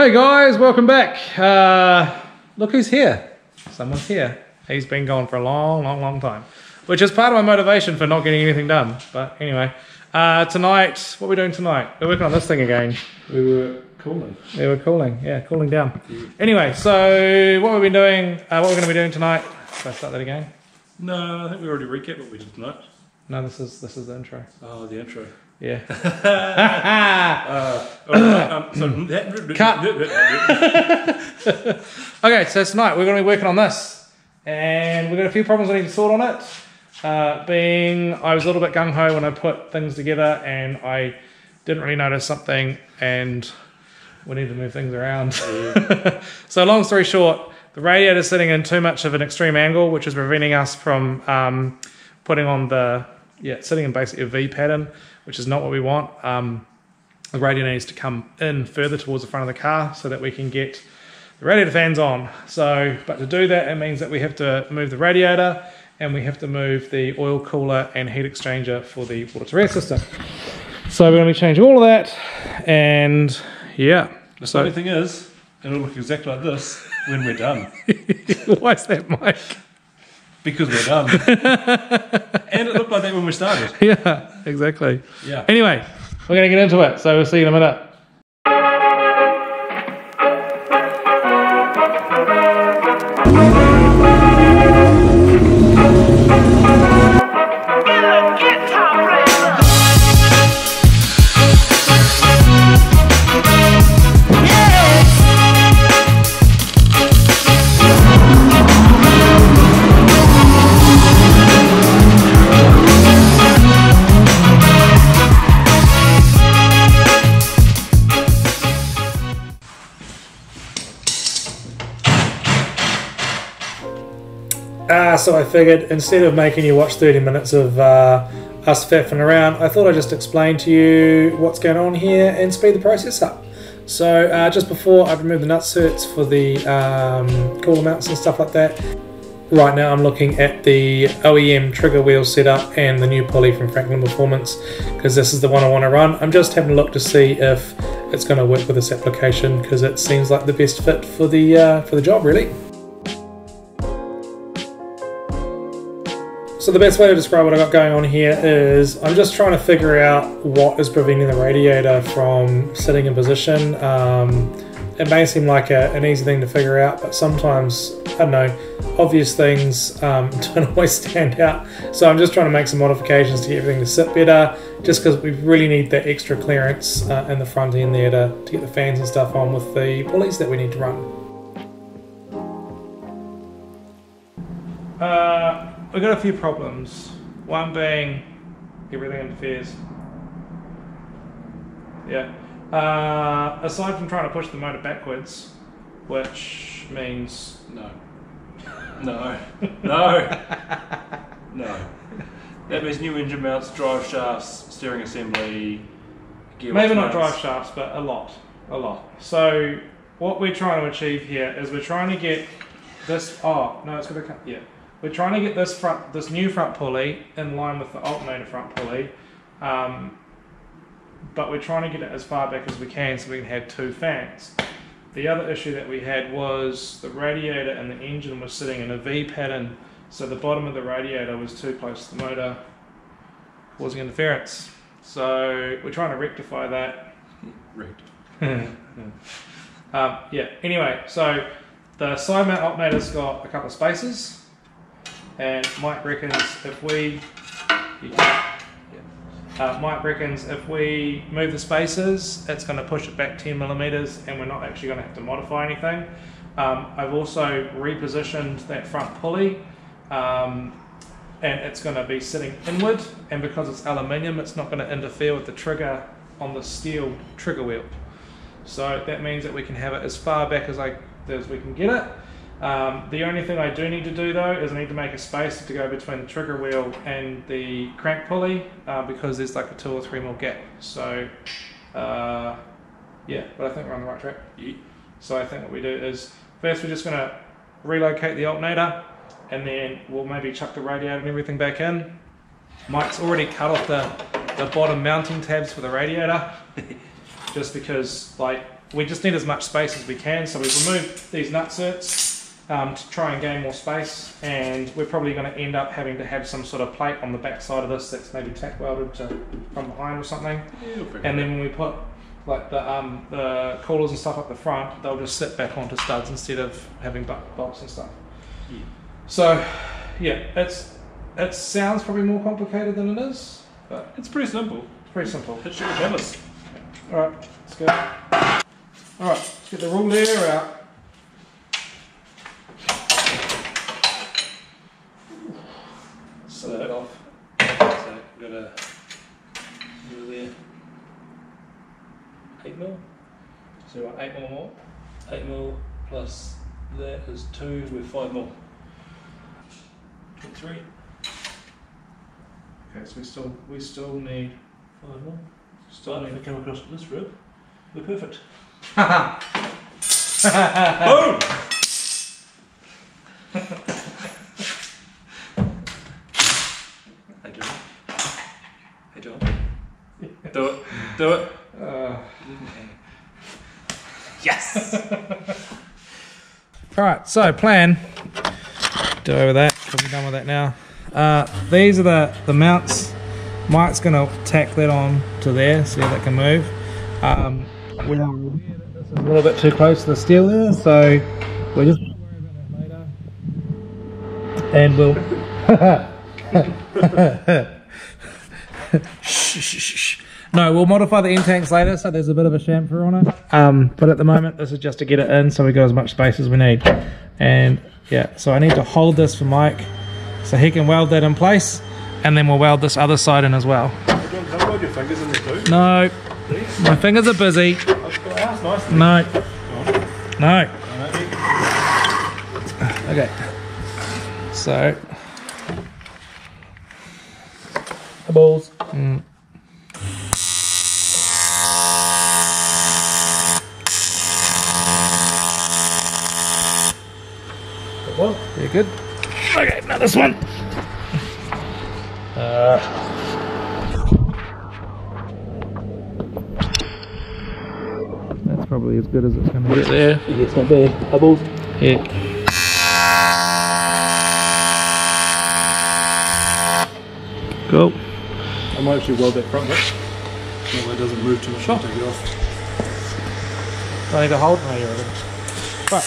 Hey guys, welcome back. Look who's here. Someone's here. He's been gone for a long time, which is part of my motivation for not getting anything done. But anyway, tonight, what are we doing tonight? We're working on this thing again. We were cooling. Yeah, we're cooling. Yeah, cooling down. Yeah. Anyway, so what we've been doing, what we're going to be doing tonight. Should I start that again? No, I think we already recapped what we did tonight. No, this is the intro. Oh, the intro. Yeah. Cut. Okay, so tonight we're going to be working on this, and we've got a few problems I need to sort on it. Being I was a little bit gung-ho when I put things together, and I didn't really notice something, and we need to move things around. Yeah. So long story short, the radiator is sitting in too much of an extreme angle, which is preventing us from putting on the sitting in basically a V pattern, which is not what we want. The radiator needs to come in further towards the front of the car so that we can get the radiator fans on. So, but to do that, it means that we have to move the radiator and we have to move the oil cooler and heat exchanger for the water-to-air system. So we're going to be changing all of that, and yeah. The funny thing is, it'll look exactly like this when we're done. Why is that, Mike? Because we're done. And it looked like that when we started. Yeah, exactly. Yeah. Anyway, we're going to get into it, so we'll see you in a minute. So I figured instead of making you watch 30 minutes of us faffing around, I thought I'd just explain to you what's going on here and speed the process up. So just before I've removed the nutserts for the cooler mounts and stuff like that, right now I'm looking at the OEM trigger wheel setup and the new pulley from Franklin Performance, because this is the one I want to run. I'm just having a look to see if it's going to work with this application, because it seems like the best fit for the job, really. So the best way to describe what I've got going on here is I'm just trying to figure out what is preventing the radiator from sitting in position. It may seem like an easy thing to figure out, but sometimes, I don't know, obvious things don't always stand out. So I'm just trying to make some modifications to get everything to sit better, just because we really need that extra clearance in the front end there to get the fans and stuff on with the pulleys that we need to run. We've got a few problems. One being everything interferes. Yeah. Aside from trying to push the motor backwards, which means no. No. No. No. That means new engine mounts, drive shafts, steering assembly, gearbox maybe not mounts. drive shafts, but a lot. So what we're trying to achieve here is we're trying to get this. Oh no, it's going to come. Yeah. We're trying to get this new front pulley in line with the alternator front pulley, but we're trying to get it as far back as we can so we can have two fans. The other issue that we had was the radiator and the engine was sitting in a V pattern, so the bottom of the radiator was too close to the motor, causing interference. So we're trying to rectify that. Yeah. Anyway, so the side mount alternator's got a couple of spaces. And Mike reckons if we move the spaces, it's going to push it back 10 millimeters, and we're not actually going to have to modify anything. I've also repositioned that front pulley, and it's going to be sitting inward, and because it's aluminium, it's not going to interfere with the trigger on the steel trigger wheel. So that means that we can have it as far back as we can get it. The only thing I do need to do though is I need to make a space to go between the trigger wheel and the crank pulley, because there's like a 2 or 3 mil gap. So yeah, but I think we're on the right track. Yeah. So I think what we do is first we're just going to relocate the alternator, and then we'll maybe chuck the radiator and everything back in. Mike's already cut off the bottom mounting tabs for the radiator, just because, like, we just need as much space as we can, so we've removed these nutserts to try and gain more space, and we're probably going to end up having to have some sort of plate on the back side of this that's maybe tack welded from behind or something. Yeah, and then when we put like the coolers and stuff up the front, they'll just sit back onto studs instead of having bolts and stuff. Yeah. So yeah, it sounds probably more complicated than it is, but it's pretty simple. It's pretty simple. Hit you with hammers. Yeah. Alright, let's go. Alright, let's get the rule layer out. Slip it off. So we've got a there. 8mm. So we're 8mm more. 8mm plus that is 2, we're 5mm. 23. Okay, so we still need 5mm. Still need to come across this rib. We're perfect. Boom! Hey John. Hey John. Do it. Do it. Yes! Alright, so plan. Do over that, we'll be done with that now. These are the mounts. Mike's going to tack that on to there, see how that can move. We are aware that this is a little bit too close to the steel there, so we're just going to worry about that later. And we'll... No, we'll modify the end tanks later, so there's a bit of a chamfer on it. But at the moment, this is just to get it in so we got as much space as we need. And yeah, so I need to hold this for Mike so he can weld that in place, and then we'll weld this other side in as well. John, can I weld your fingers in there too? No, my fingers are busy. That's nice. No, no. Okay, so the balls. Well, very good. Okay, now this one. That's probably as good as it's going to get there. It's not bad. Bubbles. Yeah. Cool. I might actually weld that front bit. No, that doesn't move too much. Sure. Take it off. Do I need to hold? No, you're ready. Right.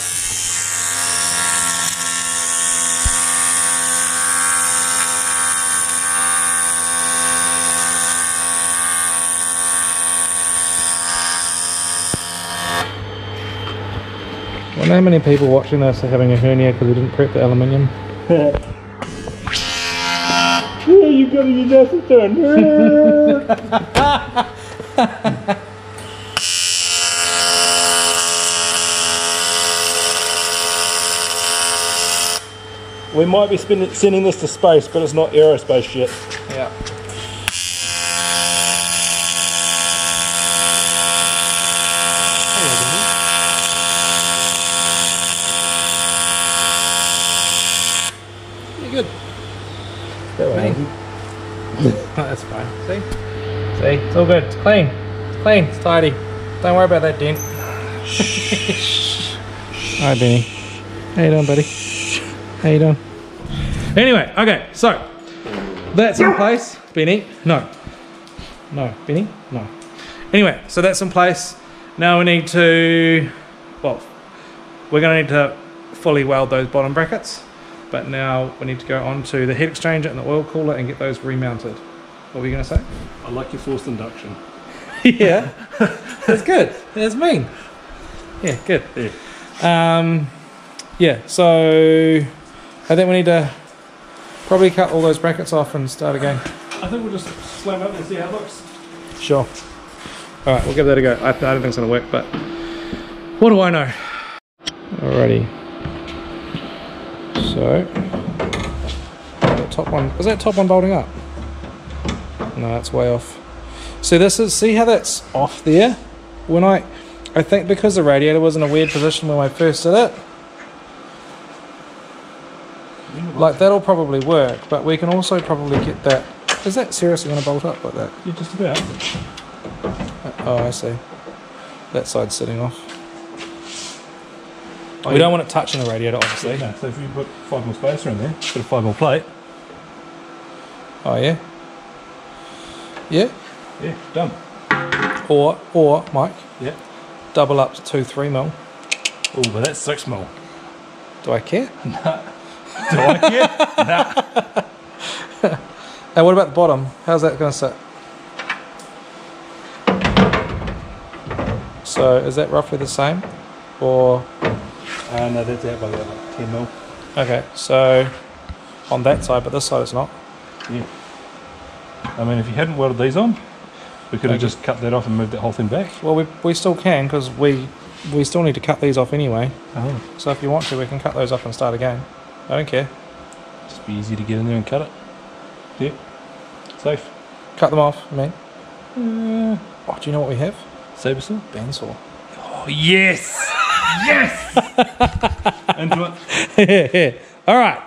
I wonder how many people watching this are having a hernia because we didn't prep the aluminium. Yeah, you got your nasty turn. We might be sending this to space, but it's not aerospace yet. Yeah. Good. That way. Oh, that's fine. See? See? It's all good. It's clean. It's clean. It's tidy. Don't worry about that dent. Alright, Benny. How you doing, buddy? How you doing? Anyway, okay, so that's in place. Benny? No. No. Benny? No. Anyway, so that's in place. Now we need to, well, we're going to need to fully weld those bottom brackets. But now we need to go on to the heat exchanger and the oil cooler and get those remounted. What were you going to say? I like your forced induction. Yeah, that's good. That's mean. Yeah, good. Yeah. Yeah, so I think we need to probably cut all those brackets off and start again. I think we'll just slam up and see how it looks. Sure. Alright, we'll give that a go. I don't think it's going to work, but what do I know? Alrighty. So, the top one, is that top one bolting up? No, that's way off. So this is, see how that's off there? When I think because the radiator was in a weird position when I first did it, like that'll probably work, but we can also probably get that. Is that seriously going to bolt up like that? Yeah, just about. Oh, I see. That side's sitting off. We don't want it touching the radiator, obviously. No, so if you put 5 more spacer in there, put a 5 more plate. Oh yeah? Yeah? Yeah, done. Or Mike, Yeah. double up to 2 3mm. Oh, but that's 6mm. Do I care? Do I care? Nah. And what about the bottom? How's that going to sit? So is that roughly the same? Or... No, that's out by about like 10mm. Okay, so on that side, but this side it's not. Yeah. I mean, if you hadn't welded these on, we could have just cut that off and moved that whole thing back. Well, we still can, because we still need to cut these off anyway. Oh. So if you want to, we can cut those off and start again. I don't care. Just be easy to get in there and cut it. Yeah. Safe. Cut them off, I mean. Oh, do you know what we have? Saber saw? Bandsaw. Oh, yes! Yes! Into Yeah. it. All right.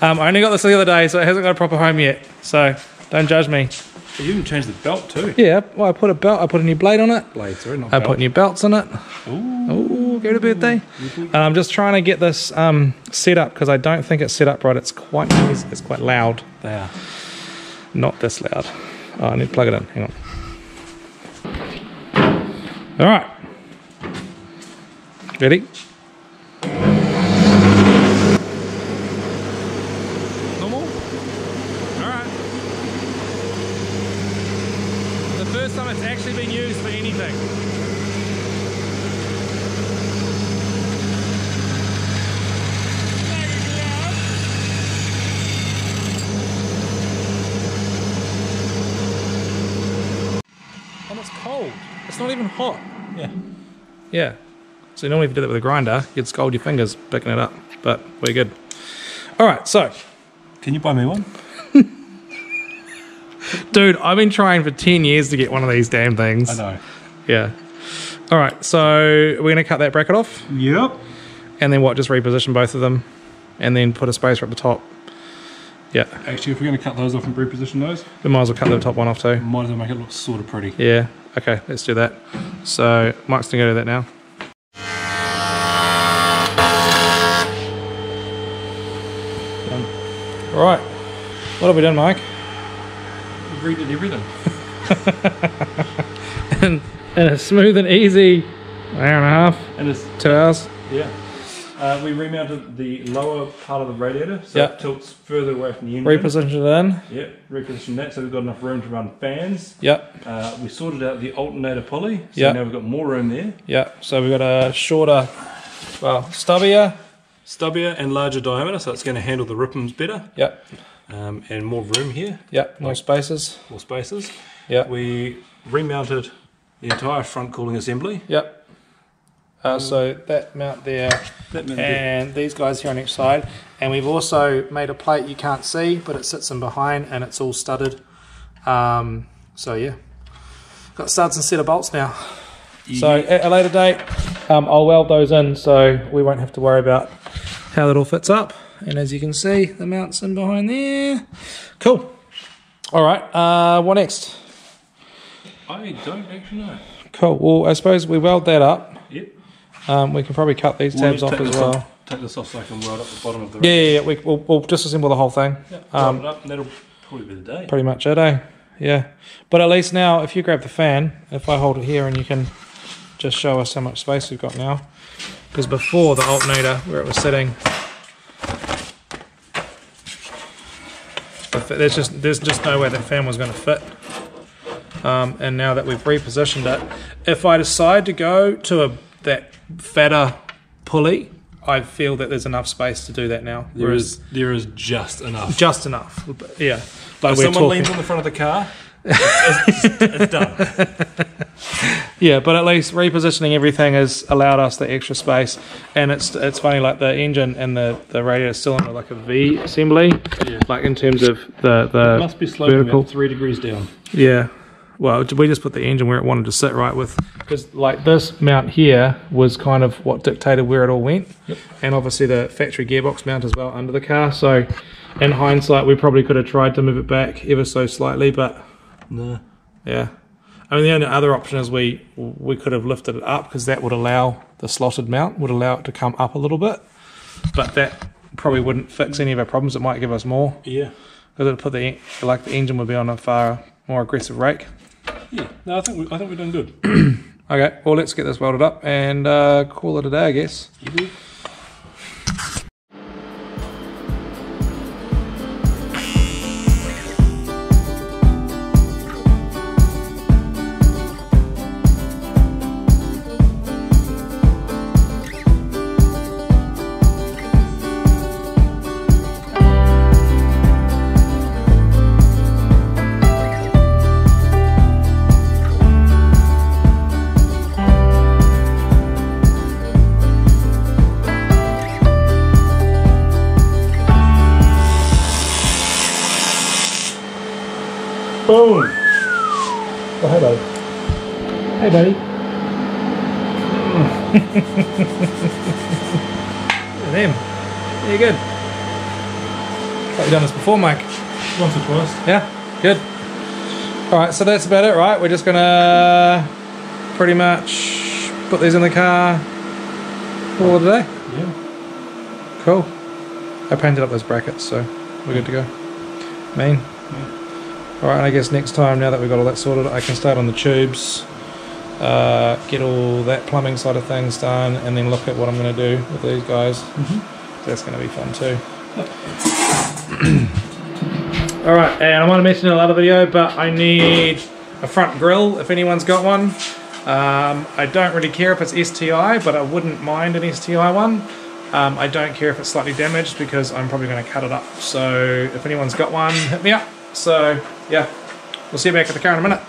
I only got this the other day, so it hasn't got a proper home yet. So don't judge me. You even changed the belt too. Yeah, well, I put a belt. I put a new blade on it. Blade, sorry, not I belt. put new belts on it. Ooh. Go to birthday. And I'm just trying to get this set up because I don't think it's set up right. It's quite noisy. It's quite loud. They are. Not this loud. Oh, I need to plug it in. Hang on. All right. Ready? Normal? Alright. The first time it's actually been used for anything. And it's cold. It's not even hot. Yeah. Yeah. So normally if you did that with a grinder, you'd scald your fingers picking it up, but we're good. All right, so. Can you buy me one? Dude, I've been trying for 10 years to get one of these damn things. I know. Yeah. All right, so we're going to cut that bracket off. Yep. And then what, just reposition both of them and then put a spacer up the top. Yeah. Actually, if we're going to cut those off and reposition those, We might as well cut the top one off too. might as well make it look sort of pretty. Yeah, okay, let's do that. So Mike's going to go do that now. Done. All right, what have we done, Mike? We redid everything. in a smooth and easy hour and a half, And it's, 2 hours. yeah. We remounted the lower part of the radiator, so Yep. it tilts further away from the engine. Repositioned it in. Yep, repositioned that so we've got enough room to run fans. Yep, We sorted out the alternator pulley, so Yep. now we've got more room there. yep. So we've got a shorter, well, stubbier. Stubbier and larger diameter, so it's going to handle the rippings better. Yep, And more room here, yep. More spaces. more spaces. Yep, We remounted the entire front cooling assembly. yep. So that mount there, That meant that and these guys here on each side. And we've also made a plate you can't see, but it sits in behind and it's all studded. So yeah, got studs and set of bolts now. So at a later date, I'll weld those in so we won't have to worry about how that all fits up. And as you can see, the mount's in behind there. Cool. All right, what next? I don't actually know. Cool, well I suppose we weld that up. Yep. We can probably cut these tabs off as well. Take this off so I can weld up the bottom of the Yeah, we'll disassemble the whole thing. Yeah, weld it up and that'll probably be the day. Pretty much it, eh? Yeah. But at least now, if you grab the fan, if I hold it here and you can just show us how much space we've got now. Because before the alternator, where it was sitting, there's just no way that fan was going to fit. And now that we've repositioned it, if I decide to go to that fatter pulley, I feel that there's enough space to do that now. There is just enough. Just enough, yeah. But If we're someone talking, leans on the front of the car, it's done. yeah. But at least repositioning everything has allowed us the extra space, and it's funny, like the engine and the radiator is still in like a V assembly, Yeah. like in terms of the It must be sloping vertical. about 3 degrees down. Yeah. Well, we just put the engine where it wanted to sit, right? With because like this mount here was kind of what dictated where it all went, Yep. and obviously the factory gearbox mount as well under the car. So, in hindsight, we probably could have tried to move it back ever so slightly, but No. yeah. I mean, the only other option is we could have lifted it up, because that would allow the slotted mount, would allow it to come up a little bit. But that probably wouldn't fix any of our problems. It might give us more. Yeah. Because it would put the engine would be on a far more aggressive rake. Yeah. No, I think we're doing good. Okay, well, let's get this welded up and call it a day, I guess. Boom! Oh, hey, buddy. Hey, buddy. Look at them. Yeah, good. Thought you've done this before, Mike. Once or twice. Yeah, good. Alright, so that's about it, right? We're just gonna pretty much put these in the car all of the day. Yeah. Cool. I painted up those brackets, so we're good to go. Mean. Yeah. Alright, I guess next time, now that we've got all that sorted, I can start on the tubes, get all that plumbing side of things done, and then look at what I'm going to do with these guys. That's going to be fun too. Alright, and I might have mentioned in another video, but I need a front grille if anyone's got one. I don't really care if it's STI, but I wouldn't mind an STI one. I don't care if it's slightly damaged, because I'm probably going to cut it up. So if anyone's got one, hit me up. So yeah, we'll see you back at the car in a minute.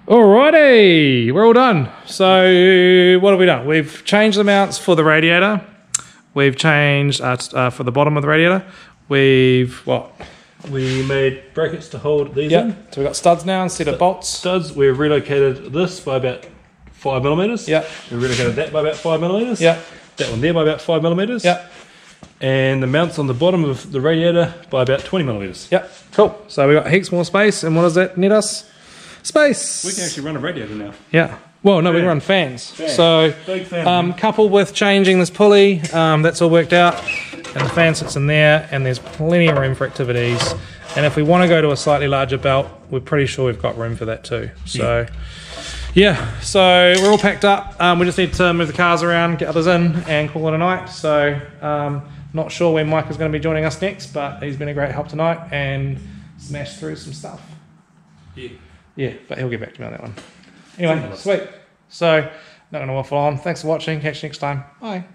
Alrighty, we're all done. So what have we done? We've changed the mounts for the radiator. We've changed for the bottom of the radiator. We made brackets to hold these in. in. So we've got studs now instead of bolts. Studs, we've relocated this by about 5mm. Yeah. We relocated that by about 5mm. Yeah. That one there by about 5mm. Yeah. And the mounts on the bottom of the radiator by about 20mm. Yep, cool. So we got heaps more space, and what does that net us? Space. We can actually run a radiator now. Yeah. Well, no, we run fans. So, big fan. coupled with changing this pulley, that's all worked out, and the fan sits in there, and there's plenty of room for activities. And if we want to go to a slightly larger belt, we're pretty sure we've got room for that too. So, yeah. So we're all packed up. We just need to move the cars around, get others in, and call it a night. So. Not sure when Mike is going to be joining us next, but he's been a great help tonight and smashed through some stuff. Yeah, but he'll get back to me on that one. Anyway, sweet. So, not going to waffle on. Thanks for watching. Catch you next time. Bye.